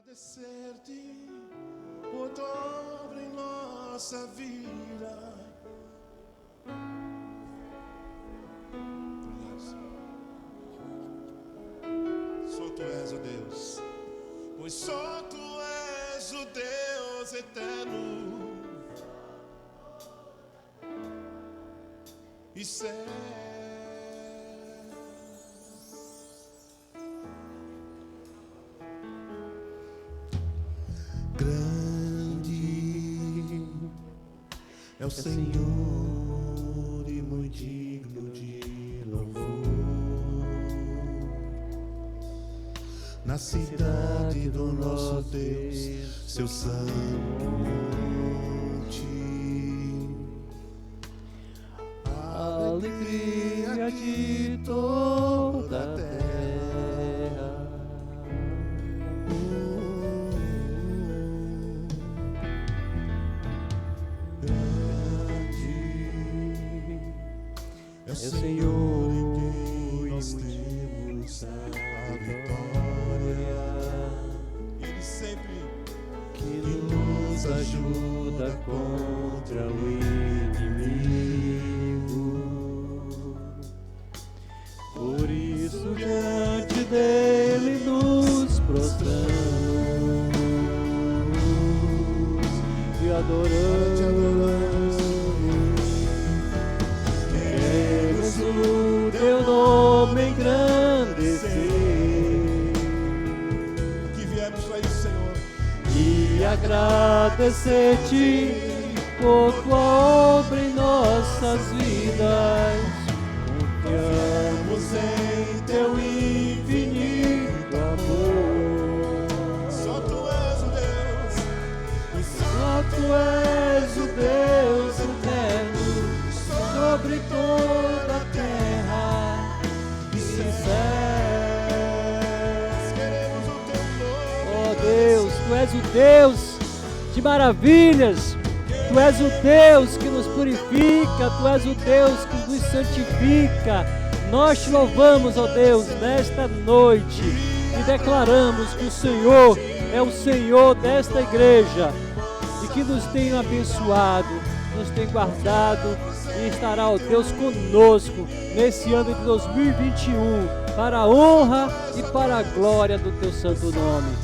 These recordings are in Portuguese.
Agradecer-te por tua obra em nossa vida. Só tu és o Deus, pois só tu és o Deus eterno e certo. É o Senhor e muito digno de louvor. Na cidade do nosso Deus, seu santo monte, a alegria de toda a terra. É o Senhor em quem nós temos a vitória. Ele sempre que nos ajuda contra o inimigo. Por isso diante dele nos prostramos e adoramos. O teu nome engrandecer, que viemos para isso, Senhor, e agradecer-te por tua obra em nossas vidas. Confiamos em teu infinito amor. Só tu és o Deus, só tu és o Deus eterno sobre toda a terra e céus. Queremos o teu nome. Oh Deus, tu és o Deus de maravilhas, tu és o Deus que nos purifica, tu és o Deus que nos santifica. Nós te louvamos, ó Deus, nesta noite e declaramos que o Senhor é o Senhor desta igreja e que nos tem abençoado, nos tem guardado e estará, ó Deus, conosco nesse ano de 2021, para a honra e para a glória do teu santo nome.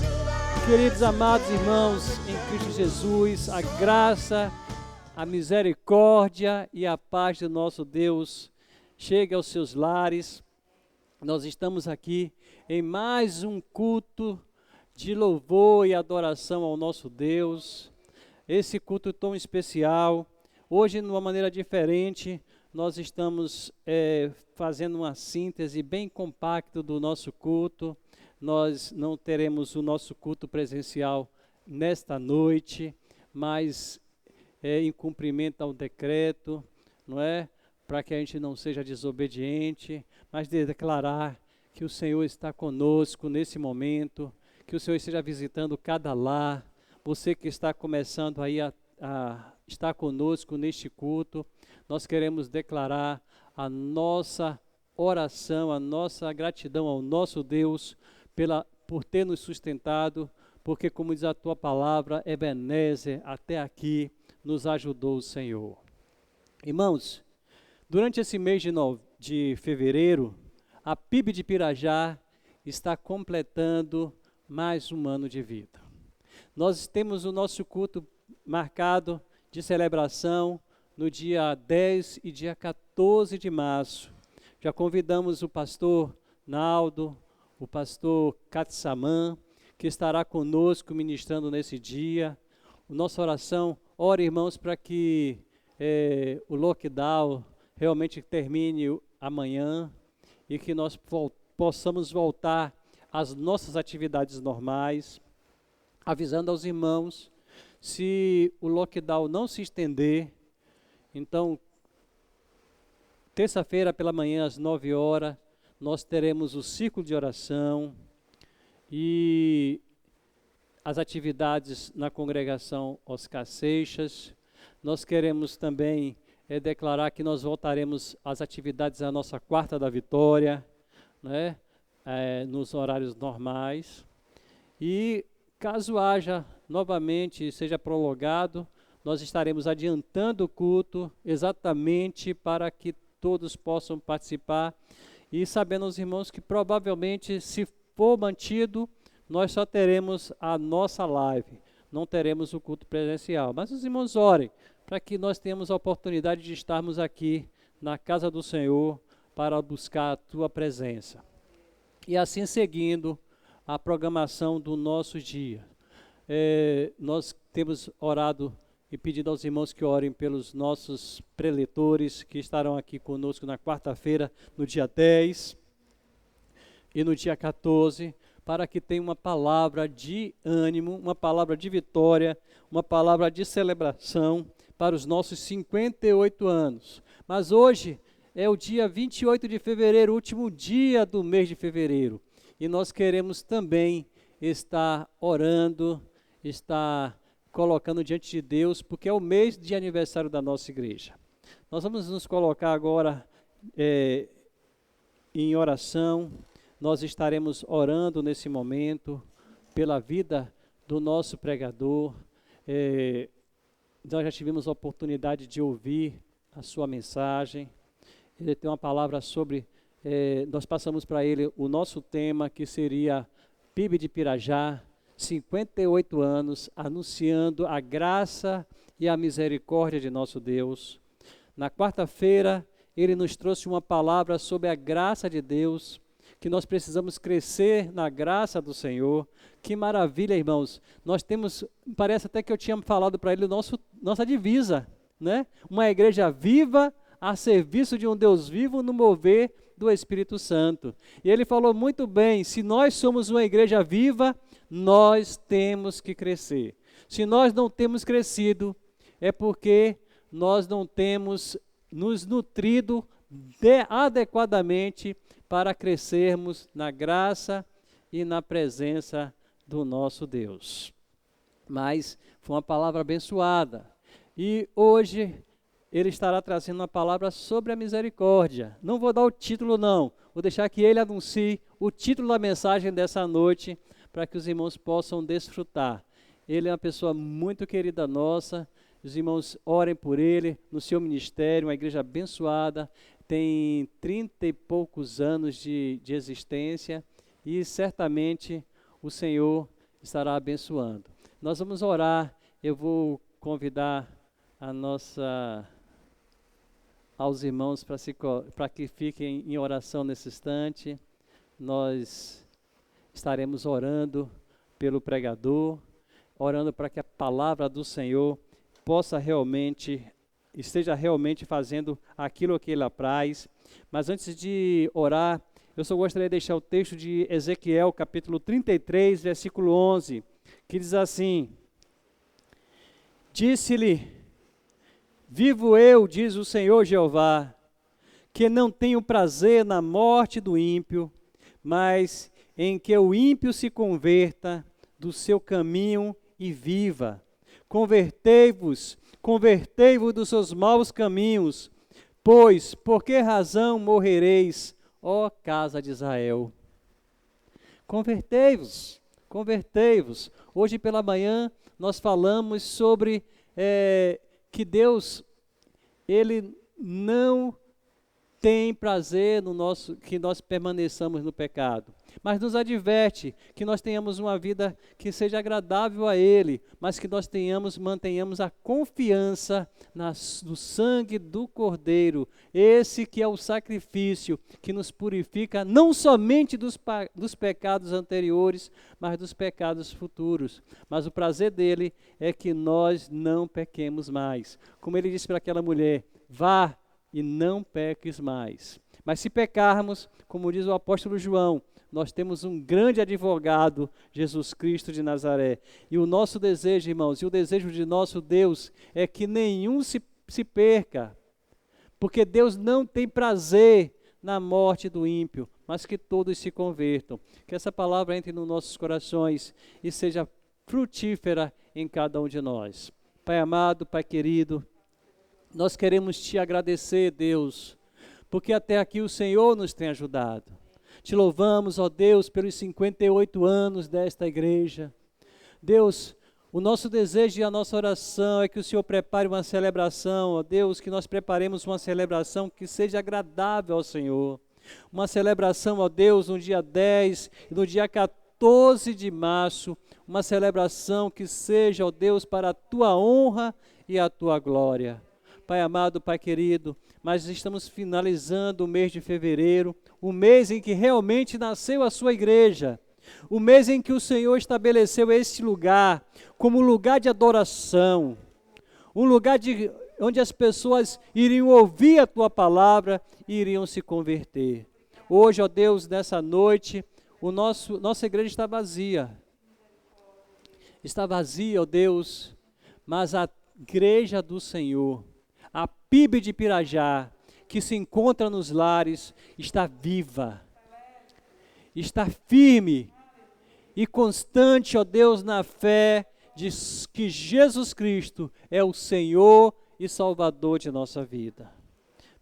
Queridos amados irmãos em Cristo Jesus, a graça, a misericórdia e a paz do nosso Deus chegue aos seus lares. Nós estamos aqui em mais um culto de louvor e adoração ao nosso Deus. Esse culto tão especial. Hoje, de uma maneira diferente, nós estamos fazendo uma síntese bem compacta do nosso culto. Nós não teremos o nosso culto presencial nesta noite, mas em cumprimento ao decreto, não é? Para que a gente não seja desobediente, mas de declarar que o Senhor está conosco nesse momento, que o Senhor esteja visitando cada lar, você que está começando aí a estar conosco neste culto. Nós queremos declarar a nossa oração, a nossa gratidão ao nosso Deus por ter nos sustentado, porque, como diz a tua palavra, Ebenezer, até aqui nos ajudou o Senhor. Irmãos, durante esse mês de fevereiro, a PIB de Pirajá está completando mais um ano de vida. Nós temos o nosso culto marcado de celebração no dia 10 e dia 14 de março. Já convidamos o pastor Naldo, o pastor Katsaman, que estará conosco ministrando nesse dia. Nossa oração, ora irmãos, para que o lockdown realmente termine amanhã e que nós possamos voltar às nossas atividades normais, avisando aos irmãos, se o lockdown não se estender, então, terça-feira pela manhã, às 9 horas, nós teremos o círculo de oração e as atividades na congregação Oscar Seixas. Nós queremos também declarar que nós voltaremos às atividades da nossa Quarta da Vitória, né, nos horários normais. E caso haja novamente, seja prolongado, nós estaremos adiantando o culto exatamente para que todos possam participar e sabendo os irmãos que provavelmente, se for mantido, nós só teremos a nossa live, não teremos o culto presencial. Mas os irmãos orem para que nós tenhamos a oportunidade de estarmos aqui na casa do Senhor para buscar a tua presença. E assim seguindo a programação do nosso dia. Nós temos orado e pedido aos irmãos que orem pelos nossos preletores que estarão aqui conosco na quarta-feira, no dia 10 e no dia 14, para que tenha uma palavra de ânimo, uma palavra de vitória, uma palavra de celebração para os nossos 58 anos. Mas hoje é o dia 28 de fevereiro, último dia do mês de fevereiro, e nós queremos também estar orando, estar colocando diante de Deus, porque é o mês de aniversário da nossa igreja. Nós vamos nos colocar agora em oração. Nós estaremos orando nesse momento pela vida do nosso pregador. Nós já tivemos a oportunidade de ouvir a sua mensagem. Ele tem uma palavra sobre, nós passamos para ele o nosso tema, que seria PIB de Pirajá, 58 anos, anunciando a graça e a misericórdia de nosso Deus. Na quarta-feira, ele nos trouxe uma palavra sobre a graça de Deus, que nós precisamos crescer na graça do Senhor. Que maravilha, irmãos. Nós temos, parece até que eu tinha falado para ele, nossa divisa, né? Uma igreja viva, a serviço de um Deus vivo no mover do Espírito Santo. E ele falou muito bem, se nós somos uma igreja viva, nós temos que crescer. Se nós não temos crescido, é porque nós não temos nos nutrido adequadamente para crescermos na graça e na presença do nosso Deus. Mas foi uma palavra abençoada. E hoje ele estará trazendo uma palavra sobre a misericórdia. Não vou dar o título não, vou deixar que ele anuncie o título da mensagem dessa noite, para que os irmãos possam desfrutar. Ele é uma pessoa muito querida nossa, os irmãos orem por ele, no seu ministério, uma igreja abençoada, tem 30 e poucos anos de existência, e certamente o Senhor estará abençoando. Nós vamos orar, eu vou convidar aos irmãos para que fiquem em oração nesse instante. Nós estaremos orando pelo pregador, orando para que a palavra do Senhor esteja realmente fazendo aquilo que ele apraz. Mas antes de orar, eu só gostaria de deixar o texto de Ezequiel, capítulo 33, versículo 11, que diz assim: Disse-lhe, vivo eu, diz o Senhor Jeová, que não tenho prazer na morte do ímpio, mas em que o ímpio se converta do seu caminho e viva. Convertei-vos dos seus maus caminhos, pois por que razão morrereis, ó casa de Israel? Convertei-vos. Hoje pela manhã nós falamos sobre que Deus, Ele não tem prazer que nós permaneçamos no pecado, mas nos adverte que nós tenhamos uma vida que seja agradável a Ele, mas que nós mantenhamos a confiança no sangue do Cordeiro, esse que é o sacrifício que nos purifica não somente dos pecados anteriores, mas dos pecados futuros. Mas o prazer dele é que nós não pequemos mais. Como ele disse para aquela mulher, vá e não peques mais. Mas se pecarmos, como diz o apóstolo João, nós temos um grande advogado, Jesus Cristo de Nazaré. E o nosso desejo, irmãos, e o desejo de nosso Deus é que nenhum se perca, porque Deus não tem prazer na morte do ímpio, mas que todos se convertam. Que essa palavra entre nos nossos corações e seja frutífera em cada um de nós. Pai amado, Pai querido, nós queremos te agradecer, Deus, porque até aqui o Senhor nos tem ajudado. Te louvamos, ó Deus, pelos 58 anos desta igreja. Deus, o nosso desejo e a nossa oração é que o Senhor prepare uma celebração, ó Deus, que nós preparemos uma celebração que seja agradável ao Senhor. Uma celebração, ó Deus, no dia 10 e no dia 14 de março, uma celebração que seja, ó Deus, para a Tua honra e a Tua glória. Pai amado, Pai querido, mas estamos finalizando o mês de fevereiro, o mês em que realmente nasceu a Sua igreja. O mês em que o Senhor estabeleceu este lugar como lugar de adoração, um lugar onde as pessoas iriam ouvir a Tua palavra e iriam se converter. Hoje, ó Deus, nessa noite, nossa igreja está vazia. Está vazia, ó Deus, mas a igreja do Senhor, a PIB de Pirajá, que se encontra nos lares, está viva, está firme e constante, ó Deus, na fé de que Jesus Cristo é o Senhor e Salvador de nossa vida.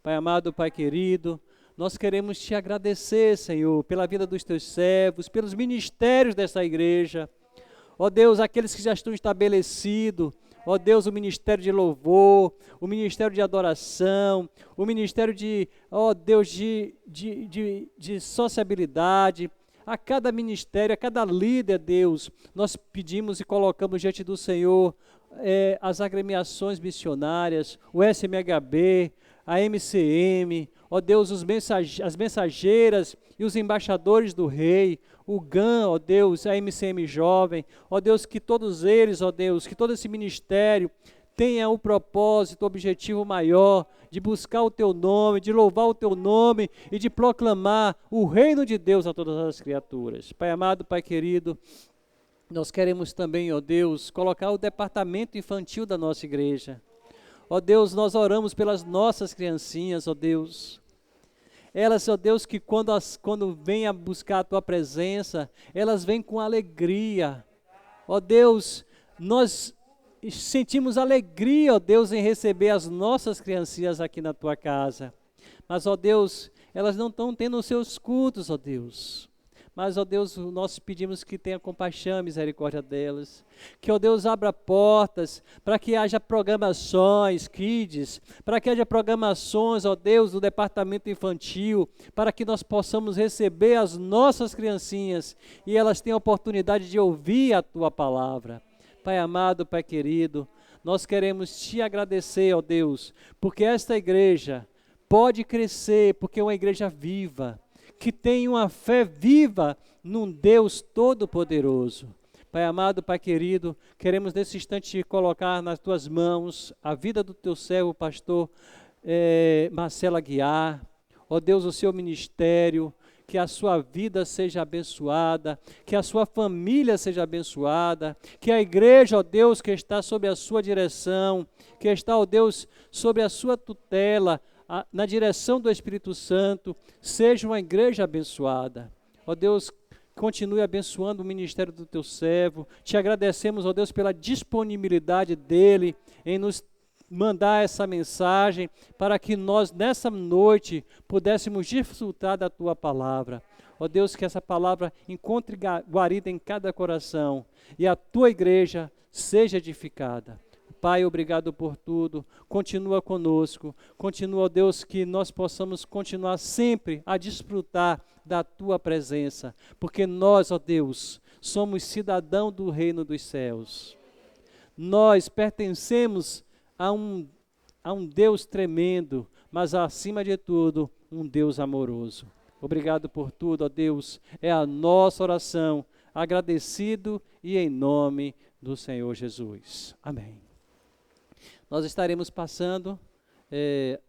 Pai amado, Pai querido, nós queremos Te agradecer, Senhor, pela vida dos Teus servos, pelos ministérios dessa igreja. Ó Deus, aqueles que já estão estabelecidos, ó Deus, o ministério de louvor, o ministério de adoração, o ministério de, ó Deus, de sociabilidade. A cada ministério, a cada líder, Deus, nós pedimos e colocamos diante do Senhor as agremiações missionárias, o SMHB, a MCM, ó Deus, as mensageiras e os embaixadores do Rei, o GAN, ó Deus, a MCM Jovem, ó Deus, que todos eles, ó Deus, que todo esse ministério tenha o propósito, o objetivo maior de buscar o Teu nome, de louvar o Teu nome e de proclamar o reino de Deus a todas as criaturas. Pai amado, Pai querido, nós queremos também, ó Deus, colocar o departamento infantil da nossa igreja. Ó Deus, nós oramos pelas nossas criancinhas, ó Deus. Elas, ó Deus, que quando vêm a buscar a Tua presença, elas vêm com alegria. Ó Deus, nós sentimos alegria, ó Deus, em receber as nossas criancinhas aqui na Tua casa. Mas, ó Deus, elas não estão tendo os seus cultos, ó Deus. Mas, ó Deus, nós pedimos que tenha compaixão e misericórdia delas. Que, ó Deus, abra portas para que haja programações, kids, para que haja programações, ó Deus, do departamento infantil, para que nós possamos receber as nossas criancinhas e elas tenham a oportunidade de ouvir a Tua palavra. Pai amado, Pai querido, nós queremos Te agradecer, ó Deus, porque esta igreja pode crescer, porque é uma igreja viva, que tem uma fé viva num Deus Todo-Poderoso. Pai amado, Pai querido, queremos nesse instante colocar nas Tuas mãos a vida do Teu servo, pastor Marcelo Aguiar, ó Deus, o seu ministério, que a sua vida seja abençoada, que a sua família seja abençoada, que a igreja, ó Deus, que está sob a sua direção, que está, ó Deus, sob a sua tutela, na direção do Espírito Santo, seja uma igreja abençoada. Ó Deus, continue abençoando o ministério do Teu servo. Te agradecemos, ó Deus, pela disponibilidade dele em nos mandar essa mensagem para que nós, nessa noite, pudéssemos desfrutar da Tua palavra. Ó Deus, que essa palavra encontre guarida em cada coração e a Tua igreja seja edificada. Pai, obrigado por tudo, continua conosco, continua, ó Deus, que nós possamos continuar sempre a desfrutar da Tua presença, porque nós, ó Deus, somos cidadão do reino dos céus. Nós pertencemos a um Deus tremendo, mas acima de tudo, um Deus amoroso. Obrigado por tudo, ó Deus, é a nossa oração, agradecido e em nome do Senhor Jesus. Amém. Nós estaremos passando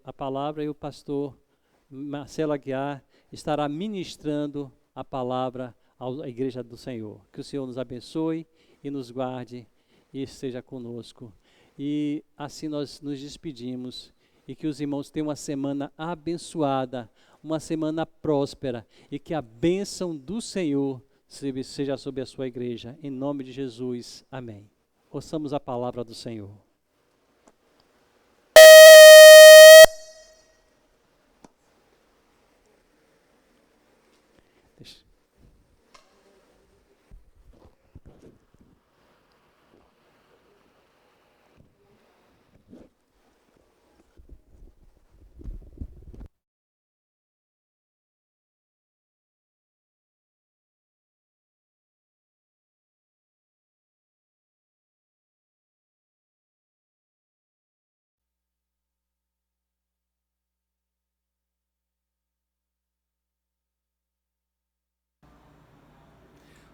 a palavra e o pastor Marcelo Aguiar estará ministrando a palavra à igreja do Senhor. Que o Senhor nos abençoe e nos guarde e esteja conosco. E assim nós nos despedimos e que os irmãos tenham uma semana abençoada, uma semana próspera e que a bênção do Senhor seja sobre a sua igreja. Em nome de Jesus. Amém. Ouçamos a palavra do Senhor.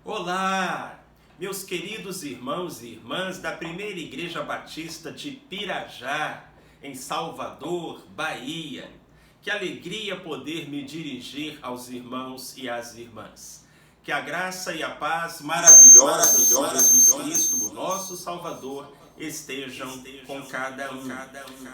Olá, meus queridos irmãos e irmãs da Primeira Igreja Batista de Pirajá, em Salvador, Bahia. Que alegria poder me dirigir aos irmãos e às irmãs. Que a graça e a paz maravilhosa de Jesus Cristo, o nosso Salvador, estejam com cada um.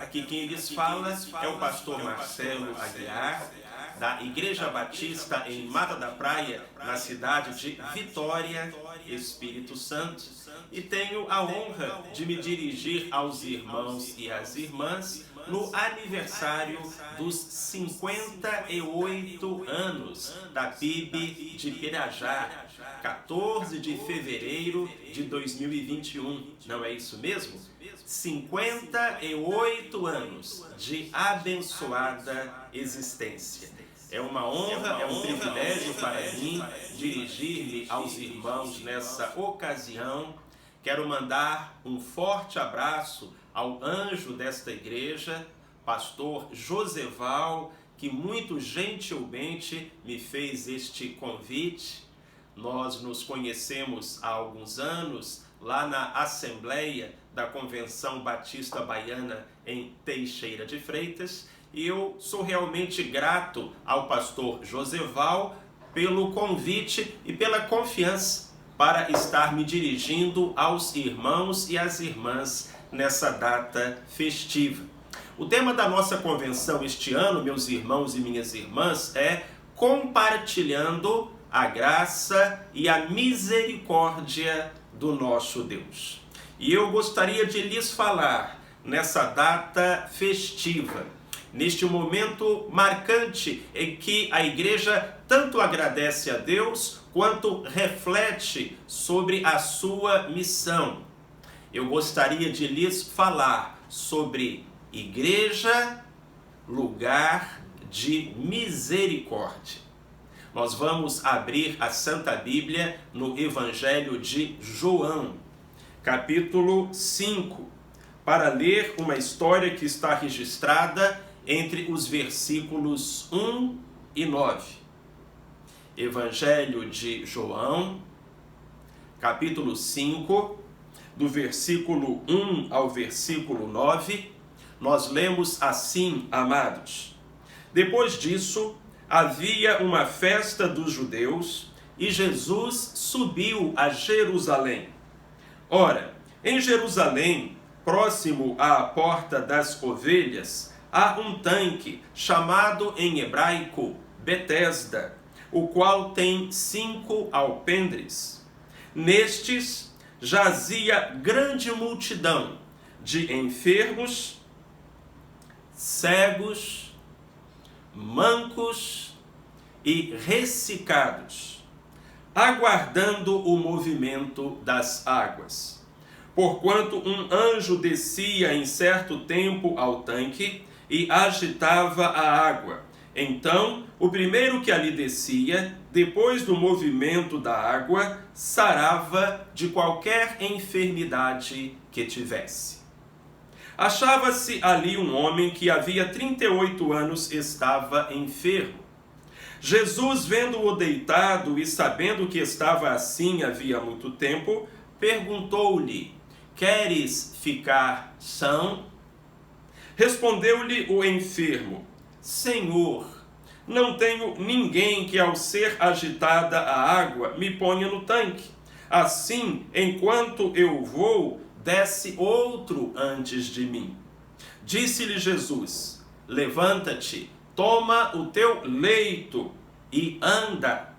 Aqui quem lhes fala é o pastor Marcelo Aguiar, da Igreja Batista em Mata da Praia, na cidade de Vitória, Espírito Santo. E tenho a honra de me dirigir aos irmãos e às irmãs no aniversário dos 58 anos da PIB de Pirajá, 14 de fevereiro de 2021. Não é isso mesmo? 58 anos de abençoada existência. É uma honra, é um privilégio para mim dirigir-me aos irmãos nessa ocasião. Quero mandar um forte abraço ao anjo desta igreja, pastor Joseval, que muito gentilmente me fez este convite. Nós nos conhecemos há alguns anos lá na Assembleia da Convenção Batista Baiana em Teixeira de Freitas, e eu sou realmente grato ao pastor Joseval pelo convite e pela confiança para estar me dirigindo aos irmãos e às irmãs nessa data festiva. O tema da nossa convenção este ano, meus irmãos e minhas irmãs, é compartilhando a graça e a misericórdia do nosso Deus. E eu gostaria de lhes falar nessa data festiva, neste momento marcante em que a igreja tanto agradece a Deus quanto reflete sobre a sua missão. Eu gostaria de lhes falar sobre igreja, lugar de misericórdia. Nós vamos abrir a Santa Bíblia no Evangelho de João, capítulo 5, para ler uma história que está registrada entre os versículos 1 e 9. Evangelho de João, capítulo 5, do versículo 1 ao versículo 9, nós lemos assim, amados: Depois disso, havia uma festa dos judeus e Jesus subiu a Jerusalém. Ora, em Jerusalém, próximo à porta das ovelhas, há um tanque chamado em hebraico Betesda, o qual tem 5 alpendres. Nestes jazia grande multidão de enfermos, cegos, mancos e ressecados, aguardando o movimento das águas. Porquanto um anjo descia em certo tempo ao tanque e agitava a água. Então, o primeiro que ali descia, depois do movimento da água, sarava de qualquer enfermidade que tivesse. Achava-se ali um homem que havia 38 anos estava enfermo. Jesus, vendo-o deitado e sabendo que estava assim havia muito tempo, perguntou-lhe: Queres ficar são? Respondeu-lhe o enfermo: Senhor, não tenho ninguém que, ao ser agitada a água, me ponha no tanque. Assim, enquanto eu vou, desce outro antes de mim. Disse-lhe Jesus: Levanta-te, toma o teu leito e anda.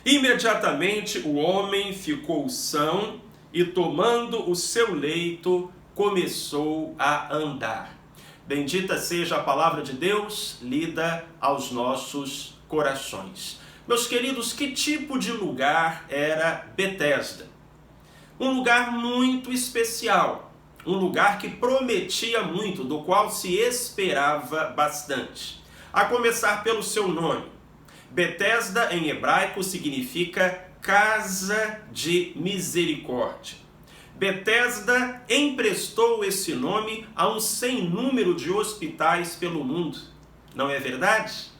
Imediatamente o homem ficou são e, tomando o seu leito, começou a andar. Bendita seja a palavra de Deus, lida aos nossos corações. Meus queridos, que tipo de lugar era Betesda? Um lugar muito especial, um lugar que prometia muito, do qual se esperava bastante. A começar pelo seu nome. Betesda em hebraico significa casa de misericórdia. Betesda emprestou esse nome a um sem número de hospitais pelo mundo. Não é verdade?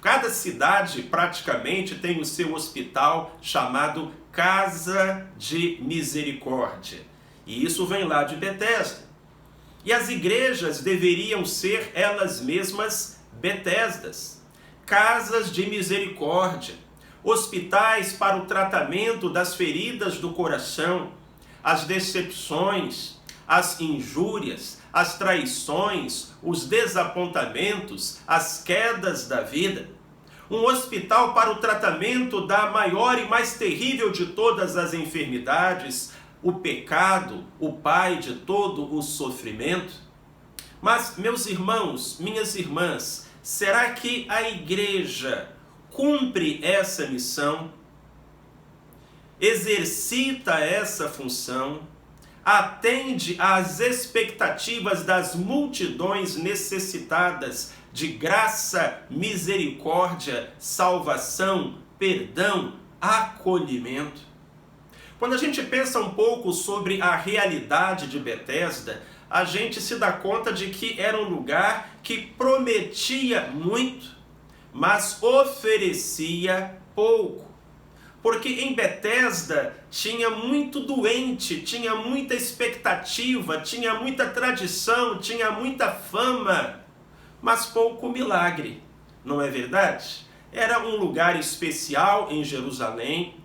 Cada cidade praticamente tem o seu hospital chamado Casa de Misericórdia. E isso vem lá de Betesda. E as igrejas deveriam ser elas mesmas Betesdas, casas de misericórdia, hospitais para o tratamento das feridas do coração, as decepções, as injúrias, as traições, os desapontamentos, as quedas da vida. Um hospital para o tratamento da maior e mais terrível de todas as enfermidades, o pecado, o pai de todo o sofrimento. Mas, meus irmãos, minhas irmãs, será que a igreja cumpre essa missão? Exercita essa função? Atende às expectativas das multidões necessitadas de graça, misericórdia, salvação, perdão, acolhimento? Quando a gente pensa um pouco sobre a realidade de Betesda, a gente se dá conta de que era um lugar que prometia muito, mas oferecia pouco. Porque em Betesda tinha muito doente, tinha muita expectativa, tinha muita tradição, tinha muita fama, mas pouco milagre, não é verdade? Era um lugar especial em Jerusalém,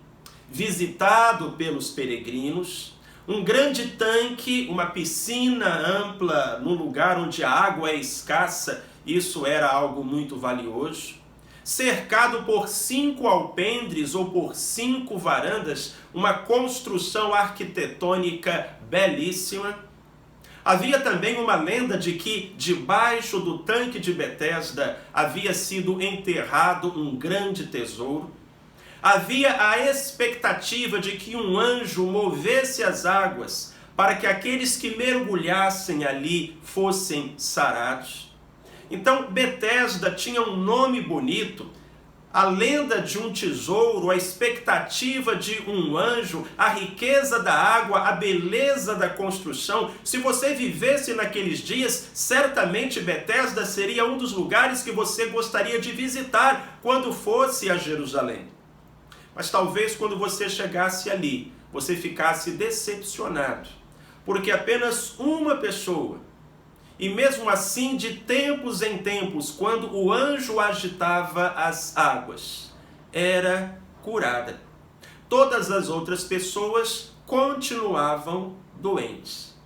visitado pelos peregrinos, um grande tanque, uma piscina ampla no lugar onde a água é escassa, isso era algo muito valioso. Cercado por 5 alpendres ou por 5 varandas, uma construção arquitetônica belíssima. Havia também uma lenda de que debaixo do tanque de Betesda havia sido enterrado um grande tesouro. Havia a expectativa de que um anjo movesse as águas para que aqueles que mergulhassem ali fossem sarados. Então Betesda tinha um nome bonito, a lenda de um tesouro, a expectativa de um anjo, a riqueza da água, a beleza da construção. Se você vivesse naqueles dias, certamente Betesda seria um dos lugares que você gostaria de visitar quando fosse a Jerusalém. Mas talvez quando você chegasse ali, você ficasse decepcionado, porque apenas uma pessoa, e mesmo assim de tempos em tempos, quando o anjo agitava as águas, era curada. Todas as outras pessoas continuavam doentes.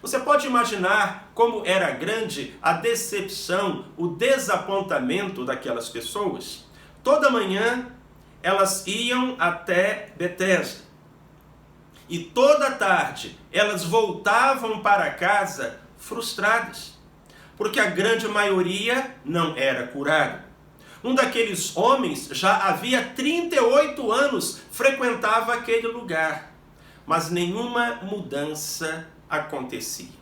Você pode imaginar como era grande a decepção, o desapontamento daquelas pessoas? Toda manhã elas iam até Betesda. E toda tarde elas voltavam para casa frustradas, porque a grande maioria não era curada. Um daqueles homens já havia 38 anos, frequentava aquele lugar, mas nenhuma mudança acontecia.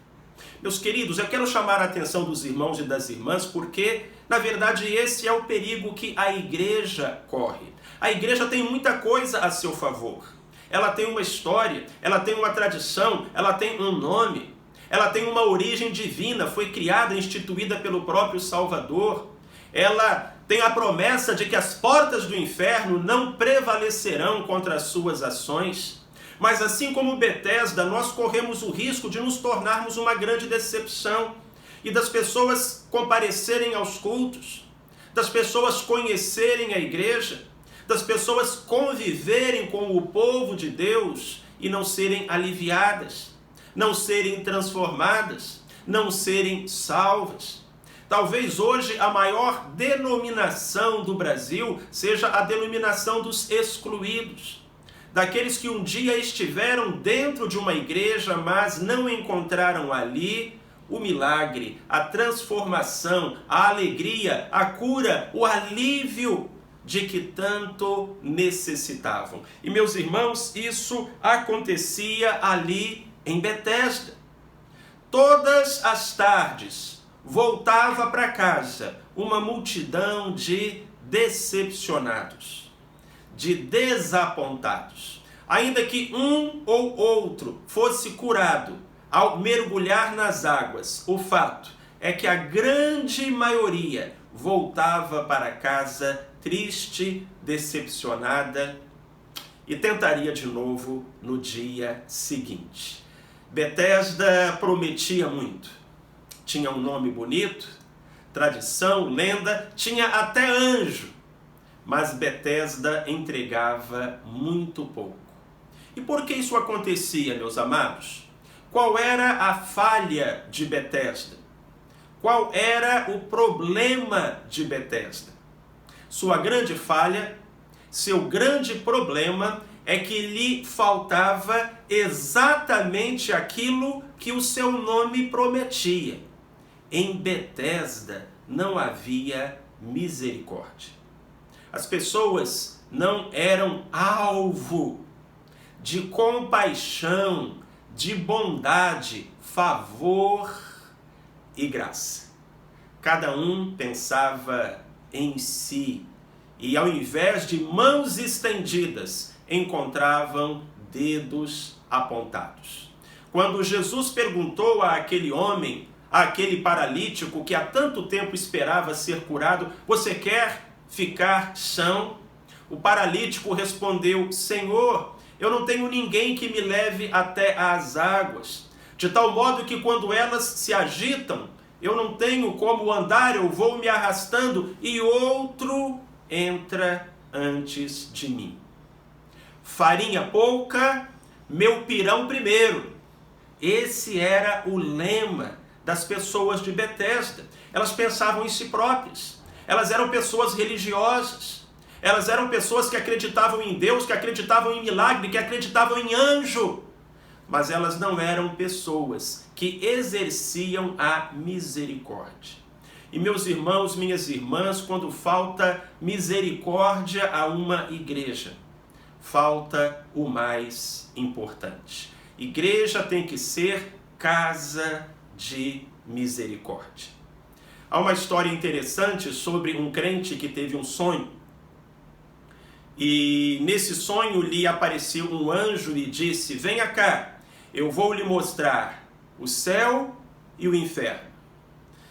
Meus queridos, eu quero chamar a atenção dos irmãos e das irmãs, porque, na verdade, esse é o perigo que a igreja corre. A igreja tem muita coisa a seu favor. Ela tem uma história, ela tem uma tradição, ela tem um nome, ela tem uma origem divina, foi criada e instituída pelo próprio Salvador. Ela tem a promessa de que as portas do inferno não prevalecerão contra as suas ações. Mas assim como Betesda, nós corremos o risco de nos tornarmos uma grande decepção e das pessoas comparecerem aos cultos, das pessoas conhecerem a igreja, das pessoas conviverem com o povo de Deus e não serem aliviadas, não serem transformadas, não serem salvas. Talvez hoje a maior denominação do Brasil seja a denominação dos excluídos, daqueles que um dia estiveram dentro de uma igreja, mas não encontraram ali o milagre, a transformação, a alegria, a cura, o alívio de que tanto necessitavam. E meus irmãos, isso acontecia ali em Betesda. Todas as tardes voltava para casa uma multidão de decepcionados, de desapontados. Ainda que um ou outro fosse curado ao mergulhar nas águas, o fato é que a grande maioria voltava para casa triste, decepcionada, e tentaria de novo no dia seguinte. Betesda prometia muito. Tinha um nome bonito, tradição, lenda, tinha até anjo. Mas Betesda entregava muito pouco. E por que isso acontecia, meus amados? Qual era a falha de Betesda? Qual era o problema de Betesda? Sua grande falha, seu grande problema é que lhe faltava exatamente aquilo que o seu nome prometia. Em Betesda não havia misericórdia. As pessoas não eram alvo de compaixão, de bondade, favor e graça. Cada um pensava em si e, ao invés de mãos estendidas, encontravam dedos apontados. Quando Jesus perguntou àquele homem, àquele paralítico que há tanto tempo esperava ser curado: você quer ficar são? O paralítico respondeu: Senhor, eu não tenho ninguém que me leve até as águas, de tal modo que quando elas se agitam, eu não tenho como andar, eu vou me arrastando e outro entra antes de mim. Farinha pouca, meu pirão primeiro. Esse era o lema das pessoas de Betesda. Elas pensavam em si próprias. Elas eram pessoas religiosas. Elas eram pessoas que acreditavam em Deus, que acreditavam em milagre, que acreditavam em anjo. Mas elas não eram pessoas que exerciam a misericórdia. E meus irmãos, minhas irmãs, quando falta misericórdia a uma igreja, falta o mais importante. Igreja tem que ser casa de misericórdia. Há uma história interessante sobre um crente que teve um sonho. E nesse sonho lhe apareceu um anjo e disse: venha cá, eu vou lhe mostrar o céu e o inferno.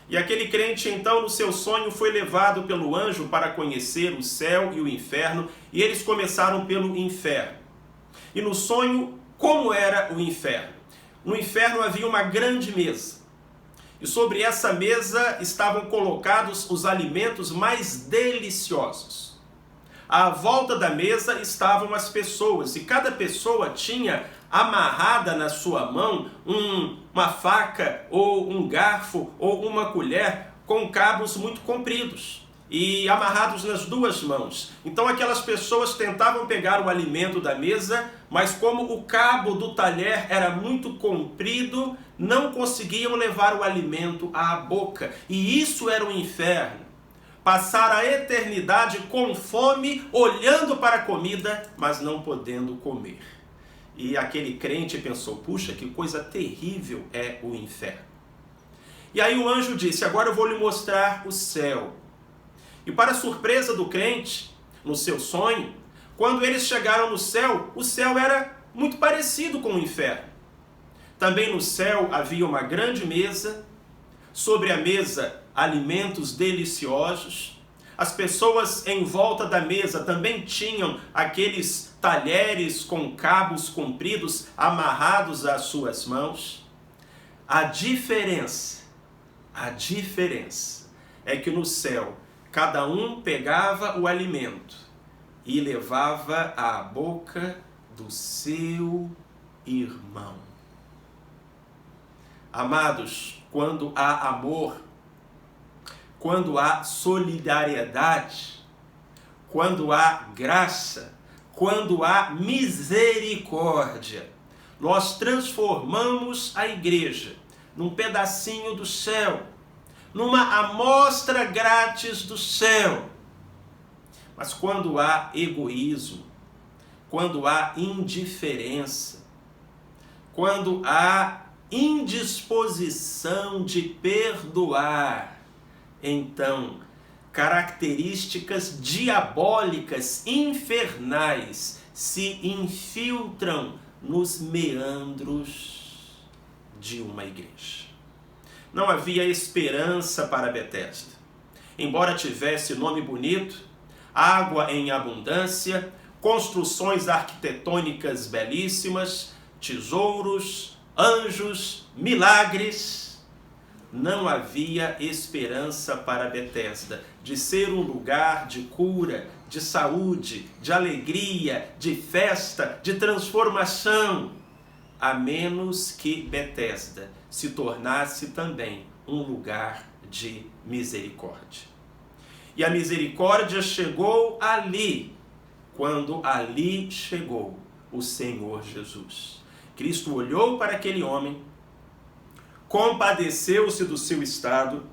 E aquele crente então no seu sonho foi levado pelo anjo para conhecer o céu e o inferno, e eles começaram pelo inferno. E no sonho, como era o inferno? No inferno havia uma grande mesa, e sobre essa mesa estavam colocados os alimentos mais deliciosos. À volta da mesa estavam as pessoas, e cada pessoa tinha amarrada na sua mão uma faca, ou um garfo, ou uma colher com cabos muito compridos e amarrados nas duas mãos. Então aquelas pessoas tentavam pegar o alimento da mesa, mas como o cabo do talher era muito comprido, não conseguiam levar o alimento à boca. E isso era o inferno. Passar a eternidade com fome, olhando para a comida, mas não podendo comer. E aquele crente pensou: puxa, que coisa terrível é o inferno. E aí o anjo disse: agora eu vou lhe mostrar o céu. E para surpresa do crente, no seu sonho, quando eles chegaram no céu, o céu era muito parecido com o inferno. Também no céu havia uma grande mesa, sobre a mesa alimentos deliciosos. As pessoas em volta da mesa também tinham aqueles talheres com cabos compridos amarrados às suas mãos. A diferença é que no céu cada um pegava o alimento e levava à boca do seu irmão. Amados, quando há amor, quando há solidariedade, quando há graça, quando há misericórdia, nós transformamos a igreja num pedacinho do céu, numa amostra grátis do céu. Mas quando há egoísmo, quando há indiferença, quando há indisposição de perdoar, então características diabólicas, infernais, se infiltram nos meandros de uma igreja. Não havia esperança para Betesda. embora tivesse nome bonito, água em abundância, construções arquitetônicas belíssimas, tesouros, anjos, milagres, não havia esperança para Betesda de ser um lugar de cura, de saúde, de alegria, de festa, de transformação, a menos que Betesda se tornasse também um lugar de misericórdia. E a misericórdia chegou ali, quando ali chegou o Senhor Jesus. Cristo olhou para aquele homem, compadeceu-se do seu estado,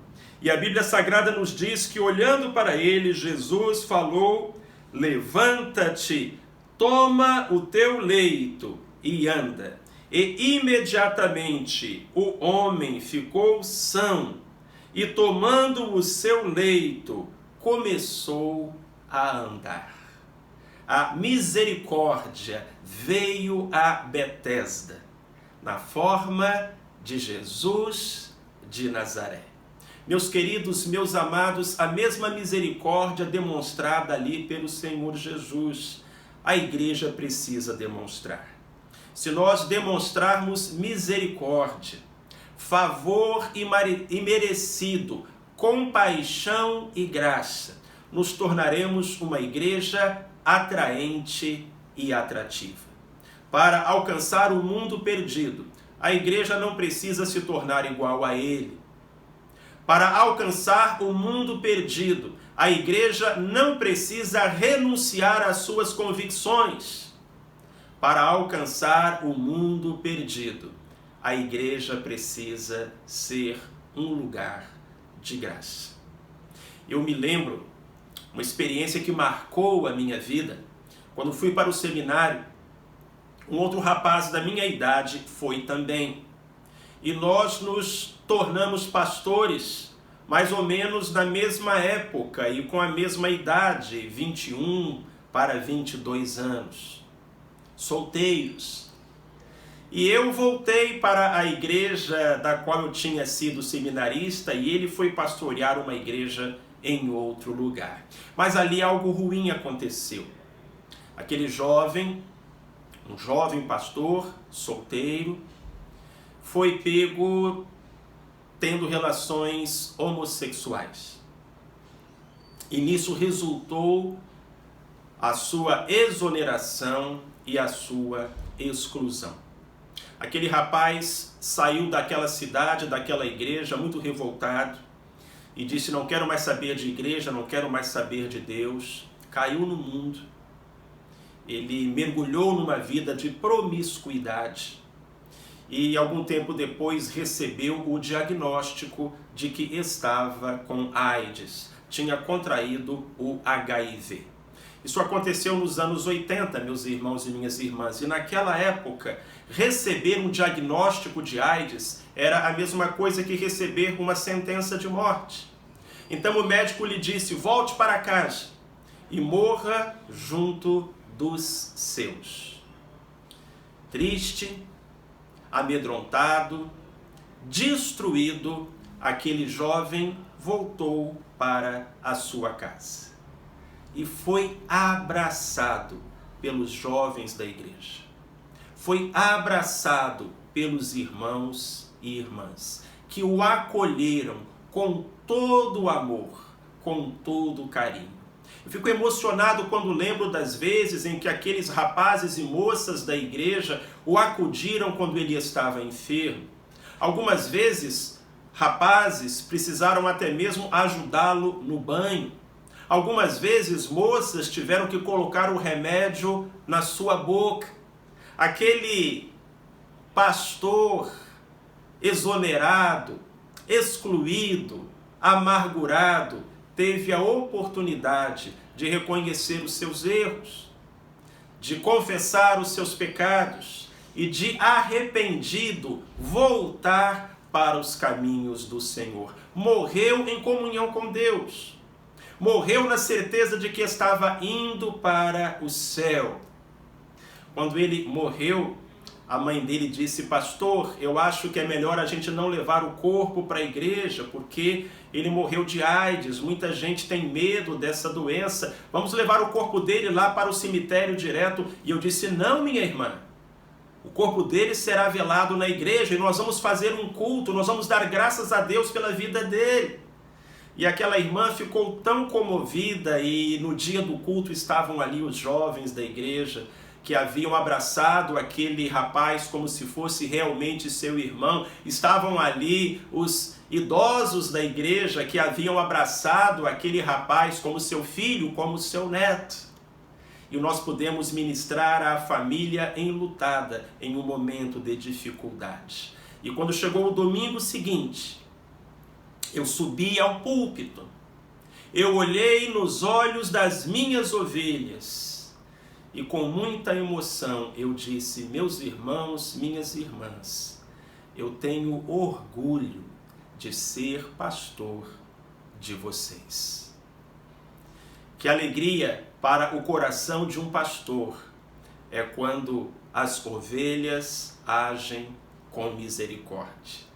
e a Bíblia Sagrada nos diz que, olhando para ele, Jesus falou: levanta-te, toma o teu leito e anda. E imediatamente o homem ficou são, e tomando o seu leito, começou a andar. A misericórdia veio a Betesda, na forma de Jesus de Nazaré. Meus queridos, meus amados, a mesma misericórdia demonstrada ali pelo Senhor Jesus, a igreja precisa demonstrar. Se nós demonstrarmos misericórdia, favor imerecido, compaixão e graça, nos tornaremos uma igreja atraente e atrativa. Para alcançar o mundo perdido, a igreja não precisa se tornar igual a ele. Para alcançar o mundo perdido, a igreja não precisa renunciar às suas convicções. Para alcançar o mundo perdido, a igreja precisa ser um lugar de graça. Eu me lembro uma experiência que marcou a minha vida. Quando fui para o seminário, um outro rapaz da minha idade foi também. E nós nos tornamos pastores mais ou menos na mesma época e com a mesma idade, 21 para 22 anos. Solteiros. E eu voltei para a igreja da qual eu tinha sido seminarista e ele foi pastorear uma igreja em outro lugar. Mas ali algo ruim aconteceu. Aquele jovem, um jovem pastor, solteiro, foi pego tendo relações homossexuais. E nisso resultou a sua exoneração e a sua exclusão. Aquele rapaz saiu daquela cidade, daquela igreja, muito revoltado, e disse: não quero mais saber de igreja, não quero mais saber de Deus. Caiu no mundo. Ele mergulhou numa vida de promiscuidade. E algum tempo depois recebeu o diagnóstico de que estava com AIDS. Tinha contraído o HIV. Isso aconteceu nos anos 80, meus irmãos e minhas irmãs. E naquela época, receber um diagnóstico de AIDS era a mesma coisa que receber uma sentença de morte. Então o médico lhe disse: volte para casa e morra junto dos seus. Triste, amedrontado, destruído, aquele jovem voltou para a sua casa. E foi abraçado pelos jovens da igreja. Foi abraçado pelos irmãos e irmãs, que o acolheram com todo o amor, com todo o carinho. Eu fico emocionado quando lembro das vezes em que aqueles rapazes e moças da igreja o acudiram quando ele estava enfermo. Algumas vezes, rapazes precisaram até mesmo ajudá-lo no banho. Algumas vezes, moças tiveram que colocar o remédio na sua boca. Aquele pastor exonerado, excluído, amargurado, teve a oportunidade de reconhecer os seus erros, de confessar os seus pecados e de, arrependido, voltar para os caminhos do Senhor. Morreu em comunhão com Deus. Morreu na certeza de que estava indo para o céu. Quando ele morreu, a mãe dele disse: pastor, eu acho que é melhor a gente não levar o corpo para a igreja, porque ele morreu de AIDS, muita gente tem medo dessa doença, vamos levar o corpo dele lá para o cemitério direto. E eu disse: não, minha irmã, o corpo dele será velado na igreja e nós vamos fazer um culto, nós vamos dar graças a Deus pela vida dele. E aquela irmã ficou tão comovida, e no dia do culto estavam ali os jovens da igreja, que haviam abraçado aquele rapaz como se fosse realmente seu irmão. Estavam ali os idosos da igreja que haviam abraçado aquele rapaz como seu filho, como seu neto. E nós podemos ministrar à família enlutada em um momento de dificuldade. E quando chegou o domingo seguinte, eu subi ao púlpito, eu olhei nos olhos das minhas ovelhas, e com muita emoção eu disse: meus irmãos, minhas irmãs, eu tenho orgulho de ser pastor de vocês. Que alegria para o coração de um pastor é quando as ovelhas agem com misericórdia.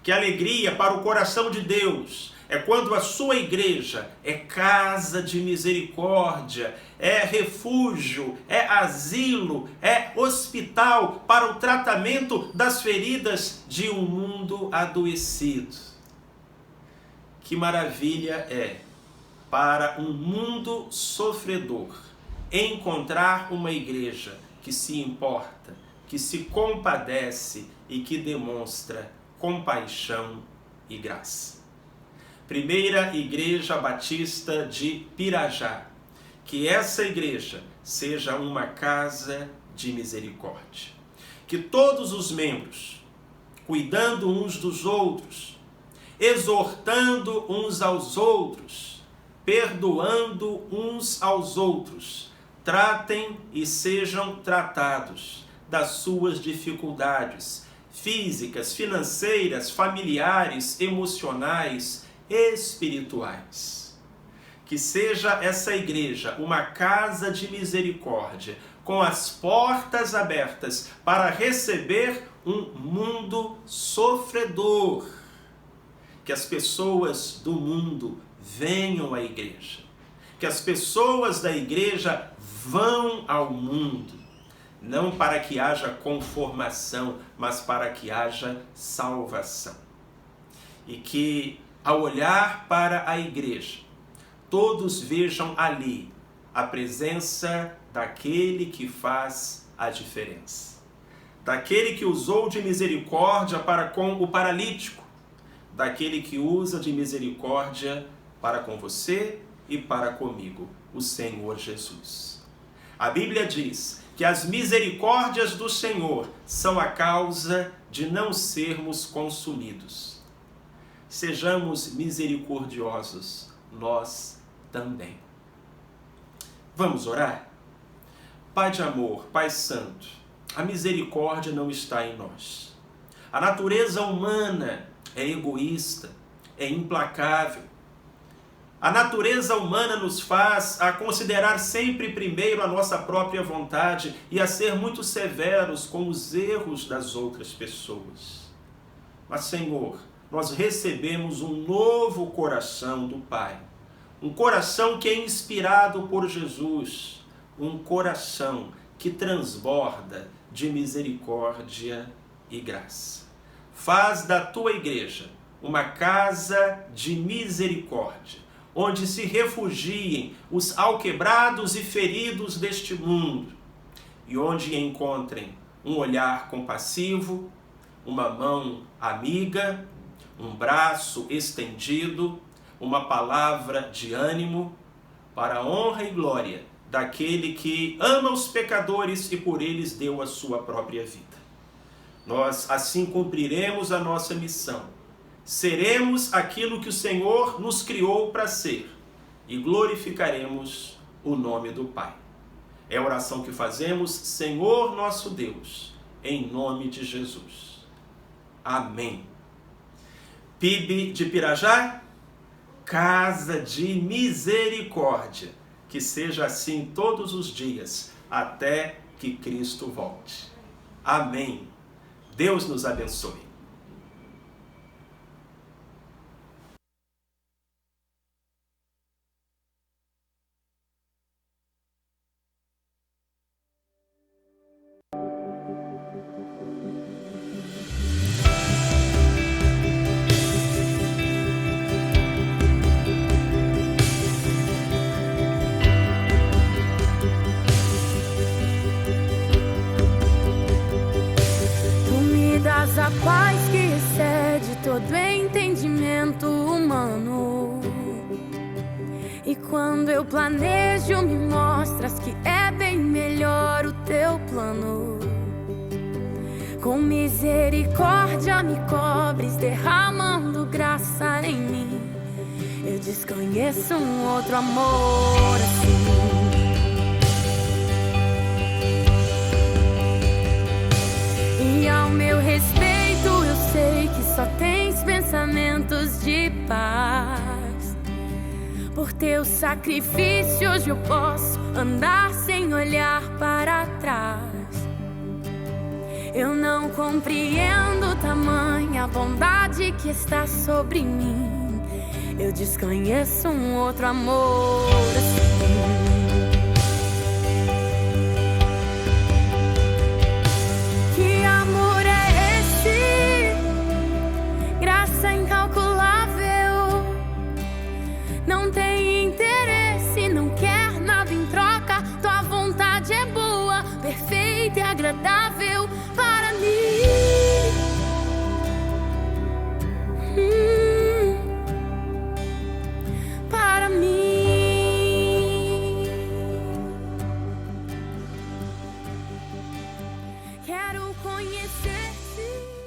Que alegria para o coração de Deus é quando a sua igreja é casa de misericórdia, é refúgio, é asilo, é hospital para o tratamento das feridas de um mundo adoecido. Que maravilha é para um mundo sofredor encontrar uma igreja que se importa, que se compadece e que demonstra compaixão e graça. Primeira Igreja Batista de Pirajá, que essa igreja seja uma casa de misericórdia. Que todos os membros, cuidando uns dos outros, exortando uns aos outros, perdoando uns aos outros, tratem e sejam tratados das suas dificuldades físicas, financeiras, familiares, emocionais, espirituais. Que seja essa igreja uma casa de misericórdia, com as portas abertas para receber um mundo sofredor. Que as pessoas do mundo venham à igreja. Que as pessoas da igreja vão ao mundo. Não para que haja conformação, mas para que haja salvação. E que, ao olhar para a igreja, todos vejam ali a presença daquele que faz a diferença. Daquele que usou de misericórdia para com o paralítico. Daquele que usa de misericórdia para com você e para comigo, o Senhor Jesus. A Bíblia diz que as misericórdias do Senhor são a causa de não sermos consumidos. Sejamos misericordiosos, nós também. Vamos orar? Pai de amor, Pai santo, a misericórdia não está em nós. A natureza humana é egoísta, é implacável. A natureza humana nos faz a considerar sempre primeiro a nossa própria vontade e a ser muito severos com os erros das outras pessoas. Mas, Senhor, nós recebemos um novo coração do Pai. Um coração que é inspirado por Jesus. Um coração que transborda de misericórdia e graça. Faz da tua igreja uma casa de misericórdia, onde se refugiem os alquebrados e feridos deste mundo, e onde encontrem um olhar compassivo, uma mão amiga, um braço estendido, uma palavra de ânimo, para a honra e glória daquele que ama os pecadores e por eles deu a sua própria vida. Nós assim cumpriremos a nossa missão. Seremos aquilo que o Senhor nos criou para ser e glorificaremos o nome do Pai. É a oração que fazemos, Senhor nosso Deus, em nome de Jesus. Amém. PIB de Pirajá, casa de misericórdia, que seja assim todos os dias, até que Cristo volte. Amém. Deus nos abençoe. A paz que excede todo entendimento humano. E quando eu planejo, me mostras que é bem melhor o teu plano. Com misericórdia me cobres, derramando graça em mim. Eu desconheço um outro amor assim. E ao meu respeito eu sei que só tens pensamentos de paz. Por teu sacrifício hoje eu posso andar sem olhar para trás. Eu não compreendo tamanha bondade que está sobre mim. Eu desconheço um outro amor assim. Incalculável, não tem interesse, não quer nada em troca. Tua vontade é boa, perfeita e agradável para mim. Para mim. Quero conhecer-te.